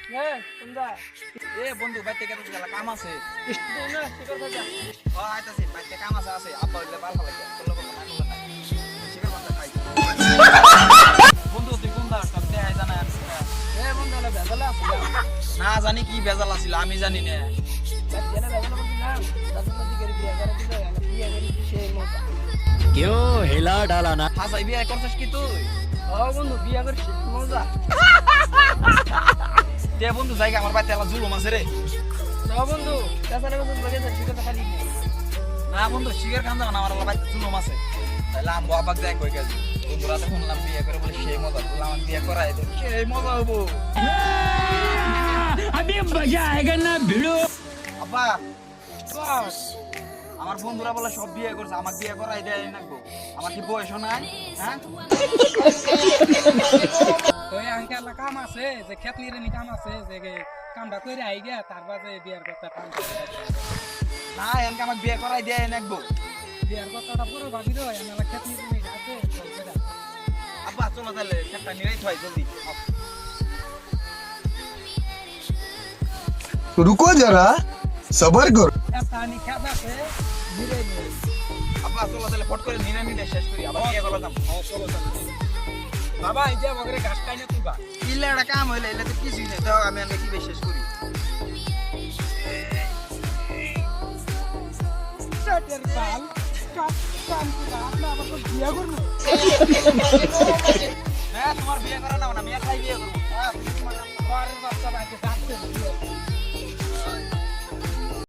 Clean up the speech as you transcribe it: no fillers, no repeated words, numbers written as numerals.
এ বন্ধু বাইতে গেল কাম আছে আইতাছি বাইতে কাম আছে আব্বা হইলে ভালো লাগে তোর লোক না করলে না শিকার বান্দা খাই বন্ধু তুই কোন দাস সব দেখাই জানা না জানি কি বেজাল আছিল আমি জানি না क्यों हिला डाला ना হাসাই বিয়ে করছিস কি তুই তে বন্ধু জায়গা আমার বাইতে এলা জুলুম আছে রে না বন্ধু শিকার খান যাবো না আমার বাইতে জুলুম আছে তাহলে আমি বাবাক যাই কই গেছি বন্ধুরা তো শুনলাম বিয়ে করে বলে সেই মজা বললাম আমি বিয়ে করাই দেব সেই মজা হবো अभी मजा आएगा ना भिड़ो আব্বা আমার বন্ধুরা বলে সব বিয়ে করছে আমাকে বিয়ে করাই দেয় না গো আমার কি বয়স নাই হ্যাঁ কাম আছে যে খেত নিয়ে কাম আছে যে কামটা করে আই গিয়া তারপর বিয়ার কথা না এনকে আমাকে বিয়ে করাই দেয় না গো বিয়ার কথাটা পুরো ভাবি রো এনালা খেত নিয়ে আছে আব্বা চলো তাহলে খেতটা নিয়েই থাই জলদি रुको जरा सबर करो পানি খেত আছে ধীরে ধীরে আব্বা চলো তাহলে ফট করে নিয়ে শেষ করি আবার বিয়ে করলাম চলো বাবা এই যে মগরে ঘাস খাই না তুই বা ইল্লা একটা কাম হইলে এলে তো কিছুই নেই তো আমি আনলে কি শেষ করি চাটের বাল কাম কি আপনা আবার তো বিয়া করবে হ্যাঁ তোমার বিয়ে করা না আমি একাই বিয়ে করবো ঘরের বাচ্চা বাইকে ডাকতে